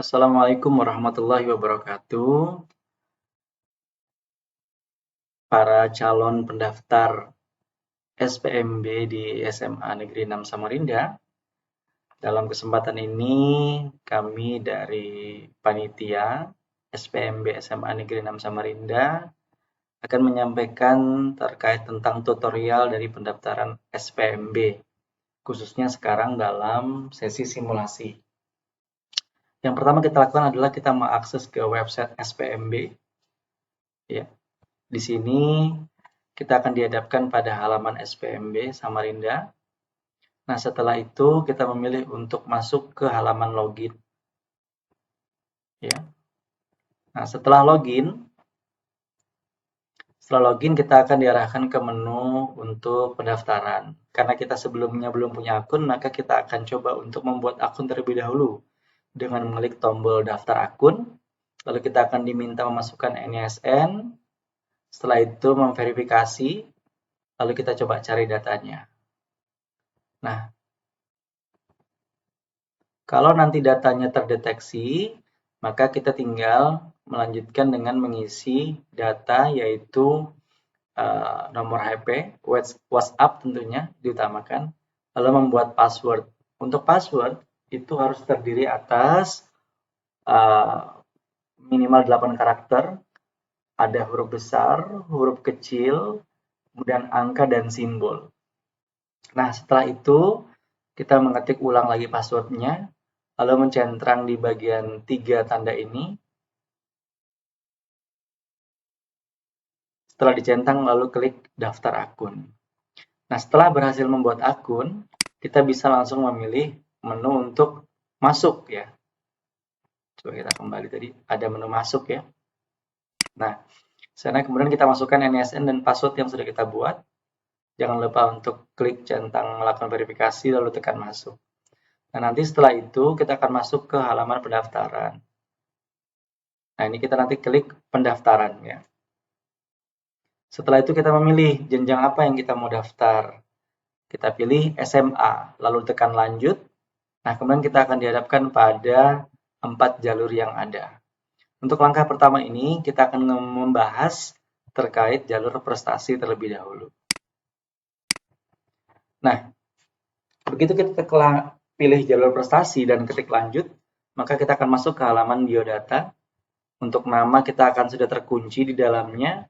Assalamualaikum warahmatullahi wabarakatuh. Para calon pendaftar SPMB di SMA Negeri 6 Samarinda. Dalam kesempatan ini kami dari panitia SPMB SMA Negeri 6 Samarinda akan menyampaikan terkait tentang tutorial dari pendaftaran SPMB, khususnya sekarang dalam sesi simulasi. Yang pertama kita lakukan adalah kita mengakses ke website SPMB. Ya. Di sini kita akan dihadapkan pada halaman SPMB Samarinda. Nah, setelah itu kita memilih untuk masuk ke halaman login. Ya. Nah, setelah login kita akan diarahkan ke menu untuk pendaftaran. Karena kita sebelumnya belum punya akun, maka kita akan coba untuk membuat akun terlebih dahulu dengan mengklik tombol daftar akun. Lalu kita akan diminta memasukkan NISN. Setelah itu memverifikasi, lalu kita coba cari datanya. Nah, kalau nanti datanya terdeteksi, maka kita tinggal melanjutkan dengan mengisi data yaitu nomor HP, WhatsApp tentunya diutamakan, lalu membuat password. Untuk password itu harus terdiri atas minimal 8 karakter, ada huruf besar, huruf kecil, kemudian angka dan simbol. Nah, setelah itu kita mengetik ulang lagi passwordnya, lalu mencentrang di bagian 3 tanda ini. Setelah dicentang, lalu klik daftar akun. Nah, setelah berhasil membuat akun, kita bisa langsung memilih menu untuk masuk ya. Coba kita kembali tadi, ada menu masuk ya. Nah, sana kemudian kita masukkan NISN dan password yang sudah kita buat. Jangan lupa untuk klik centang melakukan verifikasi lalu tekan masuk. Nah, nanti setelah itu kita akan masuk ke halaman pendaftaran. Nah, ini kita nanti klik pendaftaran ya. Setelah itu kita memilih jenjang apa yang kita mau daftar. Kita pilih SMA, lalu tekan lanjut. Nah, kemudian kita akan dihadapkan pada 4 jalur yang ada. Untuk langkah pertama ini, kita akan membahas terkait jalur prestasi terlebih dahulu. Nah, begitu kita pilih jalur prestasi dan ketik lanjut, maka kita akan masuk ke halaman biodata. Untuk nama kita akan sudah terkunci di dalamnya.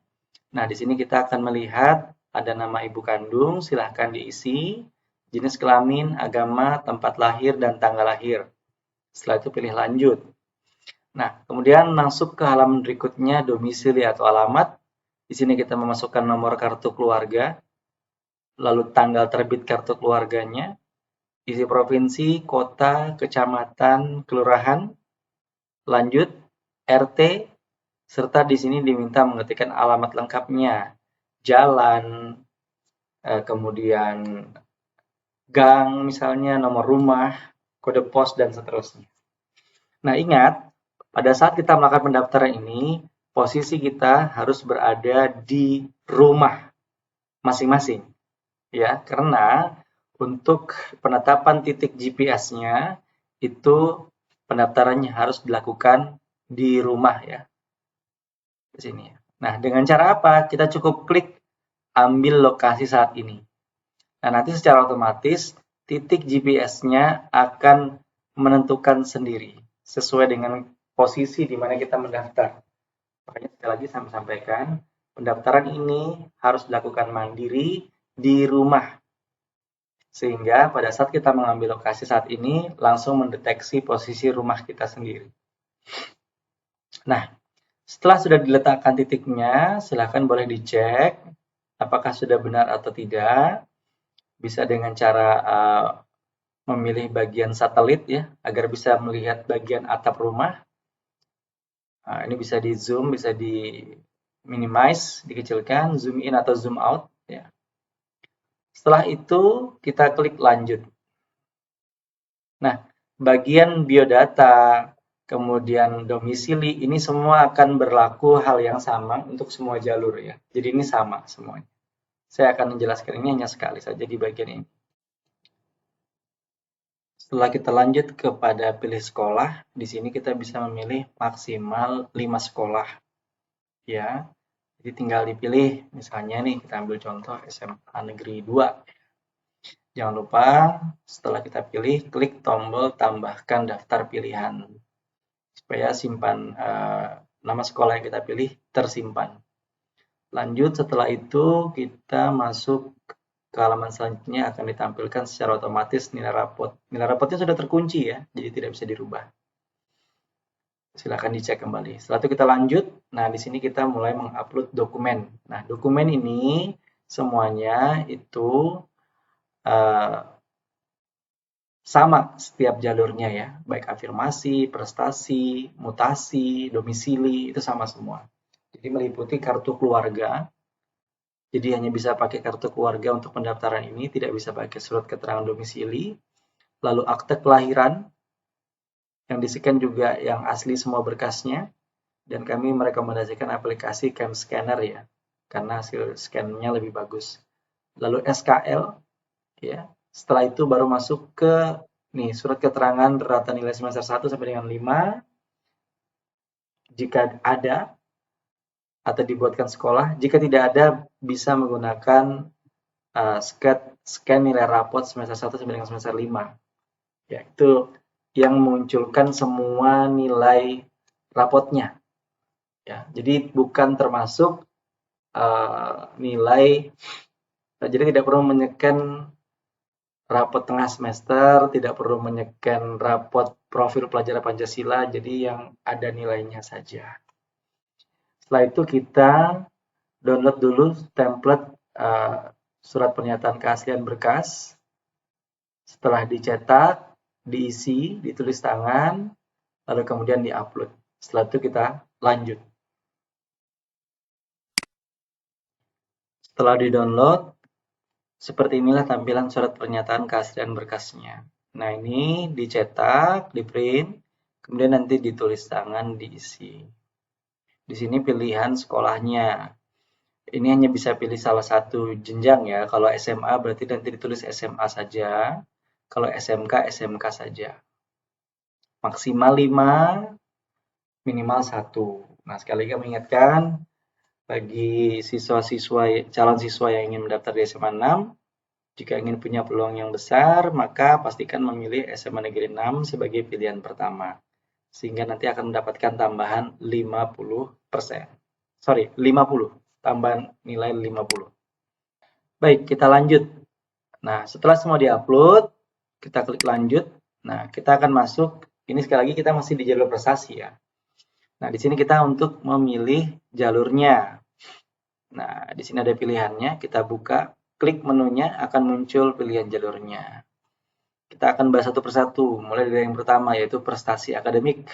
Nah, di sini kita akan melihat ada nama ibu kandung, silahkan diisi, jenis kelamin, agama, tempat lahir, dan tanggal lahir. Setelah itu pilih lanjut. Nah, kemudian masuk ke halaman berikutnya, domisili atau alamat. Di sini kita memasukkan nomor kartu keluarga, lalu tanggal terbit kartu keluarganya, isi provinsi, kota, kecamatan, kelurahan, lanjut, RT, serta di sini diminta mengetikkan alamat lengkapnya, jalan, kemudian gang misalnya, nomor rumah, kode pos, dan seterusnya. Nah, ingat, pada saat kita melakukan pendaftaran ini, posisi kita harus berada di rumah masing-masing. Ya, karena untuk penetapan titik GPS-nya itu pendaftarannya harus dilakukan di rumah ya. Di sini. Nah, dengan cara apa? Kita cukup klik ambil lokasi saat ini. Nah, nanti secara otomatis titik GPS-nya akan menentukan sendiri sesuai dengan posisi di mana kita mendaftar. Makanya sekali lagi saya sampaikan, pendaftaran ini harus dilakukan mandiri di rumah. Sehingga pada saat kita mengambil lokasi saat ini, langsung mendeteksi posisi rumah kita sendiri. Nah, setelah sudah diletakkan titiknya, silakan boleh dicek apakah sudah benar atau tidak. Bisa dengan cara memilih bagian satelit ya, agar bisa melihat bagian atap rumah. Nah, ini bisa di zoom, bisa di minimize, dikecilkan, zoom in atau zoom out. Ya. Setelah itu kita klik lanjut. Nah, bagian biodata, kemudian domisili, ini semua akan berlaku hal yang sama untuk semua jalur ya. Jadi ini sama semuanya. Saya akan menjelaskan ini hanya sekali saja di bagian ini. Setelah kita lanjut kepada pilih sekolah, di sini kita bisa memilih maksimal 5 sekolah. Ya, jadi tinggal dipilih, misalnya nih kita ambil contoh SMA Negeri 2. Jangan lupa setelah kita pilih, klik tombol tambahkan daftar pilihan supaya simpan nama sekolah yang kita pilih tersimpan. Lanjut, setelah itu kita masuk ke halaman selanjutnya akan ditampilkan secara otomatis nilai rapot. Nilai rapotnya sudah terkunci ya, jadi tidak bisa dirubah. Silakan dicek kembali. Setelah itu kita lanjut. Nah, di sini kita mulai mengupload dokumen. Nah, dokumen ini semuanya itu sama setiap jalurnya ya, baik afirmasi, prestasi, mutasi, domisili, itu sama semua. Jadi meliputi kartu keluarga. Jadi hanya bisa pakai kartu keluarga untuk pendaftaran ini, tidak bisa pakai surat keterangan domisili. Lalu akte kelahiran, yang di-scan juga yang asli semua berkasnya. Dan kami merekomendasikan aplikasi Cam Scanner ya, karena hasil scan-nya lebih bagus. Lalu SKL, ya. Setelah itu baru masuk ke nih surat keterangan rata nilai semester 1 sampai dengan 5. Jika ada atau dibuatkan sekolah, jika tidak ada bisa menggunakan scan nilai rapot semester 1 sampai dengan semester 5. Ya, itu yang memunculkan semua nilai rapotnya. Ya, jadi bukan termasuk nilai, jadi tidak perlu menyekan rapot tengah semester, tidak perlu menyekan rapot profil pelajaran Pancasila, jadi yang ada nilainya saja. Setelah itu kita download dulu template surat pernyataan keaslian berkas. Setelah dicetak, diisi, ditulis tangan, lalu kemudian diupload. Setelah itu kita lanjut. Setelah di-download, seperti inilah tampilan surat pernyataan keaslian berkasnya. Nah, ini dicetak, di-print, kemudian nanti ditulis tangan, diisi. Di sini pilihan sekolahnya. Ini hanya bisa pilih salah satu jenjang ya. Kalau SMA berarti nanti ditulis SMA saja. Kalau SMK, SMK saja. Maksimal 5, minimal 1. Nah, sekali lagi kami ingatkan, bagi siswa-siswa calon siswa yang ingin mendaftar di SMA 6, jika ingin punya peluang yang besar, maka pastikan memilih SMA Negeri 6 sebagai pilihan pertama. Sehingga nanti akan mendapatkan tambahan 50%. Sorry, 50. Tambahan nilai 50. Baik, kita lanjut. Nah, setelah semua diupload, kita klik lanjut. Nah, kita akan masuk, ini sekali lagi kita masih di jalur prestasi ya. Nah, di sini kita untuk memilih jalurnya. Nah, di sini ada pilihannya, kita buka, klik menunya akan muncul pilihan jalurnya. Kita akan bahas satu persatu, mulai dari yang pertama yaitu prestasi akademik.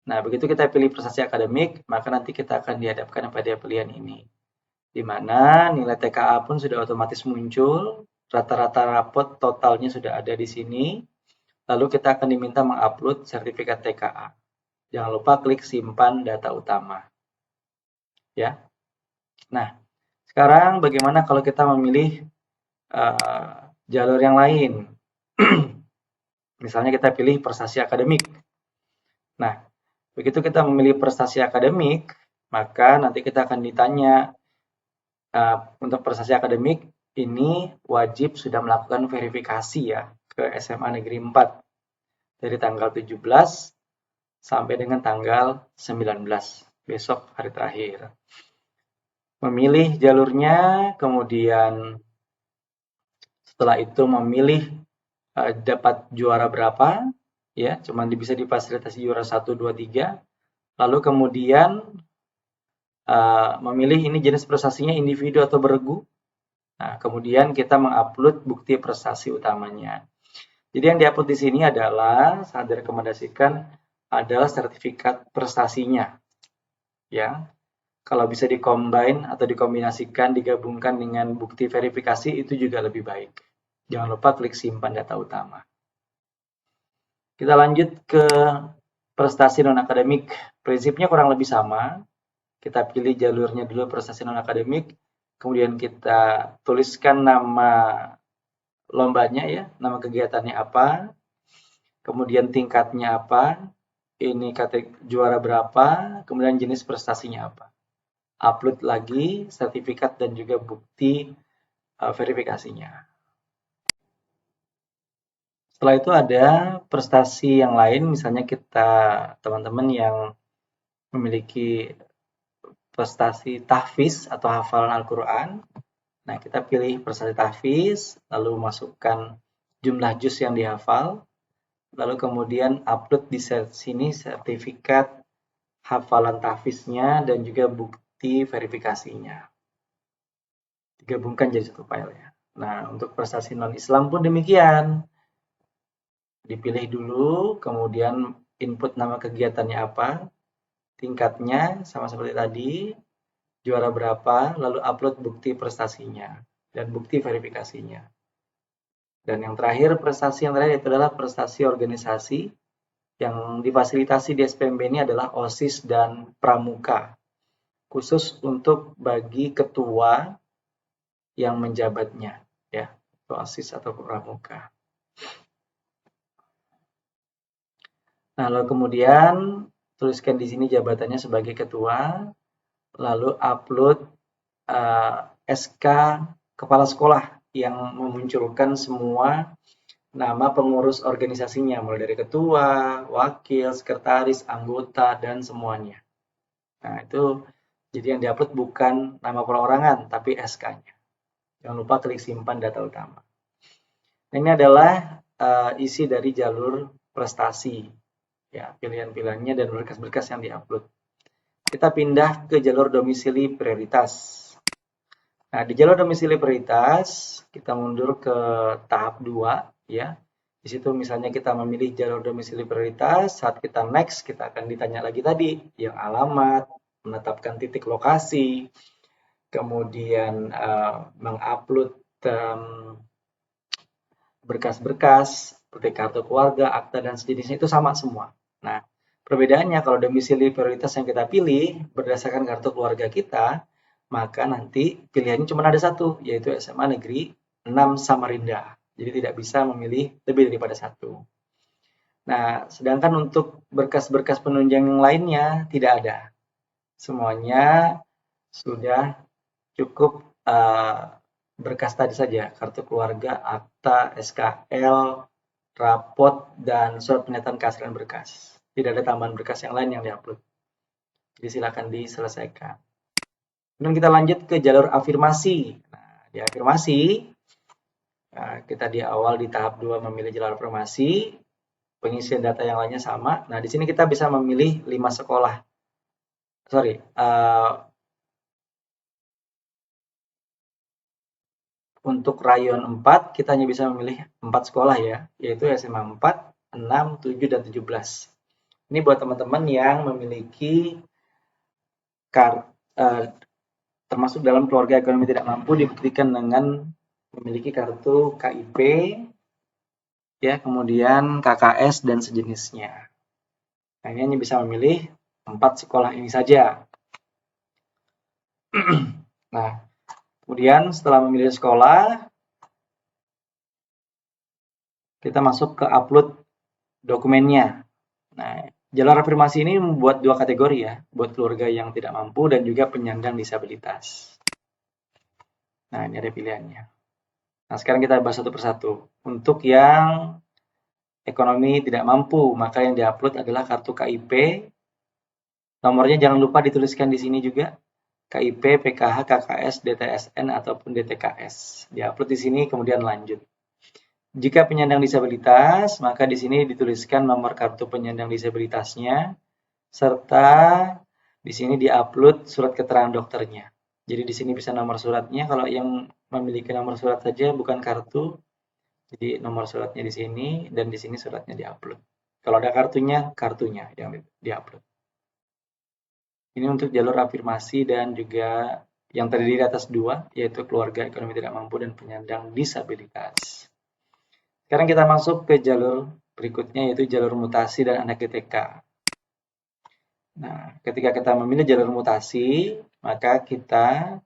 Nah, begitu kita pilih prestasi akademik, maka nanti kita akan dihadapkan pada pilihan ini. Di mana nilai TKA pun sudah otomatis muncul, rata-rata rapot totalnya sudah ada di sini. Lalu kita akan diminta mengupload sertifikat TKA. Jangan lupa klik simpan data utama. Ya. Nah, sekarang bagaimana kalau kita memilih jalur yang lain? Misalnya kita pilih prestasi akademik. Nah, begitu kita memilih prestasi akademik, maka nanti kita akan ditanya untuk prestasi akademik ini wajib sudah melakukan verifikasi ya ke SMA Negeri 4 dari tanggal 17 sampai dengan tanggal 19, besok hari terakhir. Memilih jalurnya, kemudian setelah itu memilih dapat juara berapa, ya, cuman bisa difasilitasi juara 1, 2, 3. Lalu kemudian memilih ini jenis prestasinya individu atau beregu. Nah, kemudian kita mengupload bukti prestasi utamanya. Jadi yang diupload di sini adalah sangat direkomendasikan adalah sertifikat prestasinya. Ya. Kalau bisa dikombin atau dikombinasikan, digabungkan dengan bukti verifikasi itu juga lebih baik. Jangan lupa klik simpan data utama. Kita lanjut ke prestasi non-akademik. Prinsipnya kurang lebih sama. Kita pilih jalurnya dulu prestasi non-akademik. Kemudian kita tuliskan nama lombanya ya, nama kegiatannya apa, kemudian tingkatnya apa, ini kategori juara berapa, kemudian jenis prestasinya apa. Upload lagi sertifikat dan juga bukti verifikasinya. Setelah itu ada prestasi yang lain, misalnya kita teman-teman yang memiliki prestasi tahfiz atau hafalan Al-Quran. Nah, kita pilih prestasi tahfiz, lalu masukkan jumlah juz yang dihafal, lalu kemudian upload di sini sertifikat hafalan tahfiznya dan juga bukti verifikasinya. Digabungkan jadi satu file ya. Nah, untuk prestasi non-Islam pun demikian. Dipilih dulu, kemudian input nama kegiatannya apa, tingkatnya sama seperti tadi, juara berapa, lalu upload bukti prestasinya dan bukti verifikasinya. Dan yang terakhir, prestasi yang terakhir itu adalah prestasi organisasi yang difasilitasi di SPMB ini adalah OSIS dan Pramuka, khusus untuk bagi ketua yang menjabatnya, ya, OSIS atau Pramuka. Nah, lalu kemudian tuliskan di sini jabatannya sebagai ketua, lalu upload SK kepala sekolah yang memunculkan semua nama pengurus organisasinya, mulai dari ketua, wakil, sekretaris, anggota, dan semuanya. Nah, itu jadi yang diupload bukan nama perorangan, tapi SK-nya. Jangan lupa klik simpan data utama. Nah, ini adalah isi dari jalur prestasi. Ya, pilihan-pilihannya dan berkas-berkas yang diupload. Kita pindah ke jalur domisili prioritas. Nah, di jalur domisili prioritas, kita mundur ke tahap 2, ya. Di situ misalnya kita memilih jalur domisili prioritas, saat kita next, kita akan ditanya lagi tadi, yang alamat, menetapkan titik lokasi, kemudian mengupload berkas-berkas, seperti kartu keluarga, akta, dan sejenisnya itu sama semua. Nah, perbedaannya kalau domisili prioritas yang kita pilih berdasarkan kartu keluarga kita, maka nanti pilihannya cuma ada satu, yaitu SMA Negeri 6 Samarinda. Jadi tidak bisa memilih lebih daripada satu. Nah, sedangkan untuk berkas-berkas penunjang yang lainnya tidak ada. Semuanya sudah cukup berkas tadi saja, kartu keluarga, akta, SKL, rapot, dan surat pernyataan keaslian berkas. Tidak ada tambahan berkas yang lain yang diupload. Jadi silakan diselesaikan. Kemudian kita lanjut ke jalur afirmasi. Nah, di afirmasi, kita di awal di tahap 2 memilih jalur afirmasi, pengisian data yang lainnya sama. Nah, di sini kita bisa memilih 5 sekolah. Untuk rayon 4, kita hanya bisa memilih 4 sekolah ya, yaitu SMA 4, 6, 7, dan 17. Ini buat teman-teman yang memiliki termasuk dalam keluarga ekonomi tidak mampu dibuktikan dengan memiliki kartu KIP, ya, kemudian KKS dan sejenisnya. Nah, ini hanya bisa memilih 4 sekolah ini saja. Nah, kemudian setelah memilih sekolah, kita masuk ke upload dokumennya. Nah, jalur afirmasi ini membuat 2 kategori ya, buat keluarga yang tidak mampu dan juga penyandang disabilitas. Nah, ini ada pilihannya. Nah, sekarang kita bahas satu persatu. Untuk yang ekonomi tidak mampu, maka yang diupload adalah kartu KIP. Nomornya jangan lupa dituliskan di sini juga. KIP, PKH, KKS, DTSN, ataupun DTKS. Diupload di sini, kemudian lanjut. Jika penyandang disabilitas, maka di sini dituliskan nomor kartu penyandang disabilitasnya, serta di sini diupload surat keterangan dokternya. Jadi di sini bisa nomor suratnya, kalau yang memiliki nomor surat saja bukan kartu, jadi nomor suratnya di sini dan di sini suratnya diupload. Kalau ada kartunya yang diupload. Ini untuk jalur afirmasi dan juga yang terdiri atas 2, yaitu keluarga ekonomi tidak mampu dan penyandang disabilitas. Sekarang kita masuk ke jalur berikutnya, yaitu jalur mutasi dan anak GTK. Nah, ketika kita memilih jalur mutasi, maka kita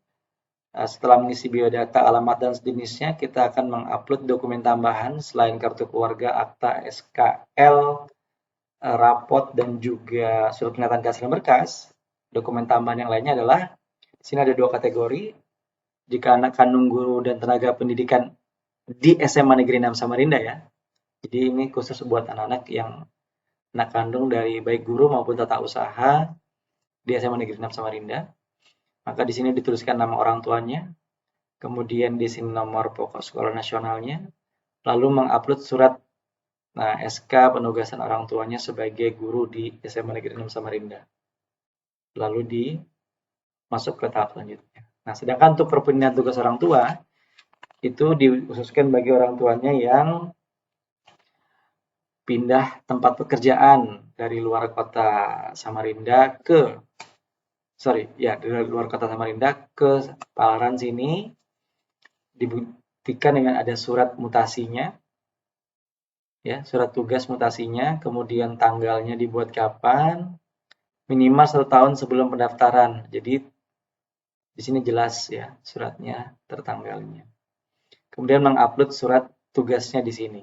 Setelah mengisi biodata, alamat, dan sejenisnya, kita akan mengupload dokumen tambahan selain kartu keluarga, akta, SKL, rapot, dan juga surat pernyataan keaslian berkas. Dokumen tambahan yang lainnya adalah, di sini ada 2 kategori. Jika anak kandung guru dan tenaga pendidikan di SMA Negeri 6 Samarinda ya. Jadi ini khusus buat anak-anak yang anak kandung dari baik guru maupun tata usaha di SMA Negeri 6 Samarinda. Maka di sini dituliskan nama orang tuanya, kemudian di sini nomor pokok sekolah nasionalnya, lalu mengupload surat SK penugasan orang tuanya sebagai guru di SMA Negeri 6 Samarinda. Lalu masuk ke tahap selanjutnya. Nah, sedangkan untuk perpindahan tugas orang tua, itu dikhususkan bagi orang tuanya yang pindah tempat pekerjaan dari luar kota Samarinda dari luar kota Samarinda ke Palaran sini, dibuktikan dengan ada surat mutasinya, ya, surat tugas mutasinya, kemudian tanggalnya dibuat kapan, minimal 1 tahun sebelum pendaftaran. Jadi di sini jelas ya suratnya tertanggalnya. Kemudian mengupload surat tugasnya di sini.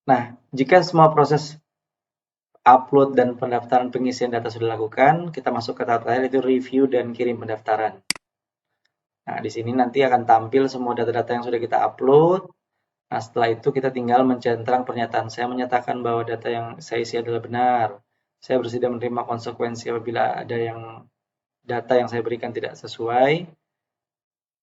Nah, jika semua proses upload dan pendaftaran pengisian data sudah dilakukan, kita masuk ke tahap terakhir, yaitu review dan kirim pendaftaran. Nah, di sini nanti akan tampil semua data-data yang sudah kita upload. Nah, setelah itu kita tinggal mencentrang pernyataan. Saya menyatakan bahwa data yang saya isi adalah benar. Saya bersedia menerima konsekuensi apabila ada data yang saya berikan tidak sesuai.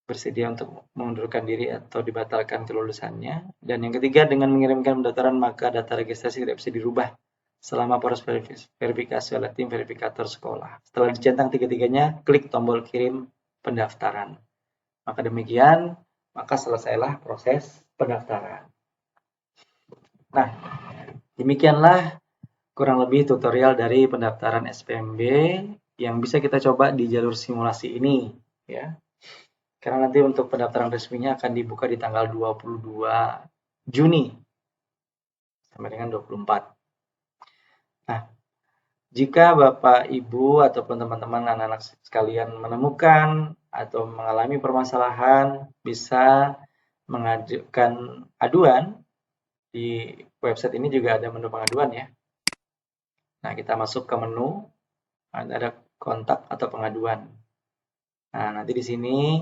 Bersedia untuk mengundurkan diri atau dibatalkan kelulusannya. Dan yang ketiga, dengan mengirimkan pendaftaran, maka data registrasi tidak bisa dirubah selama proses verifikasi oleh tim verifikator sekolah. Setelah dicentang tiga-tiganya, klik tombol kirim pendaftaran. Maka demikian, maka selesailah proses pendaftaran. Nah, demikianlah kurang lebih tutorial dari pendaftaran SPMB yang bisa kita coba di jalur simulasi ini, ya. Karena nanti untuk pendaftaran resminya akan dibuka di tanggal 22 Juni sampai dengan 24. Nah, jika Bapak, Ibu, ataupun teman-teman anak-anak sekalian menemukan atau mengalami permasalahan, bisa mengajukan aduan. Di website ini juga ada menu pengaduan ya. Nah, kita masuk ke menu, ada kontak atau pengaduan. Nah, nanti di sini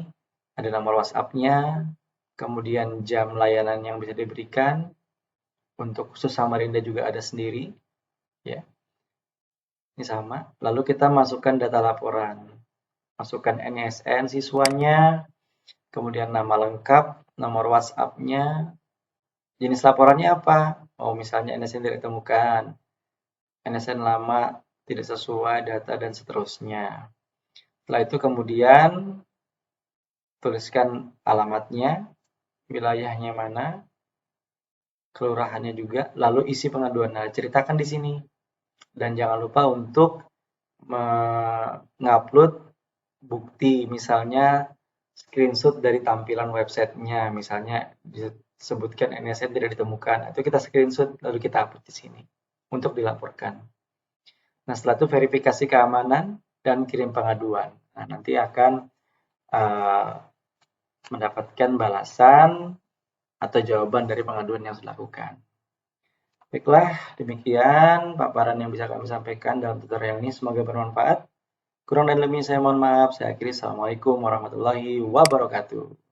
ada nomor WhatsApp-nya, kemudian jam layanan yang bisa diberikan. Untuk khusus Samarinda juga ada sendiri, ya. Ini sama. Lalu kita masukkan data laporan. Masukkan NISN siswanya, kemudian nama lengkap, nomor WhatsApp-nya, jenis laporannya apa? Oh, misalnya NISN tidak ditemukan, NISN lama, tidak sesuai data, dan seterusnya. Setelah itu kemudian tuliskan alamatnya, wilayahnya mana, kelurahannya juga, lalu isi pengaduan. Nah, ceritakan di sini. Dan jangan lupa untuk mengupload bukti, misalnya screenshot dari tampilan websitenya, misalnya disebutkan NISN tidak ditemukan, itu kita screenshot lalu kita upload di sini untuk dilaporkan. Nah, setelah itu verifikasi keamanan dan kirim pengaduan. Nah, nanti akan mendapatkan balasan atau jawaban dari pengaduan yang dilakukan. Baiklah, demikian paparan yang bisa kami sampaikan dalam tutorial ini. Semoga bermanfaat. Kurang dan lebihnya saya mohon maaf. Saya akhiri. Assalamualaikum warahmatullahi wabarakatuh.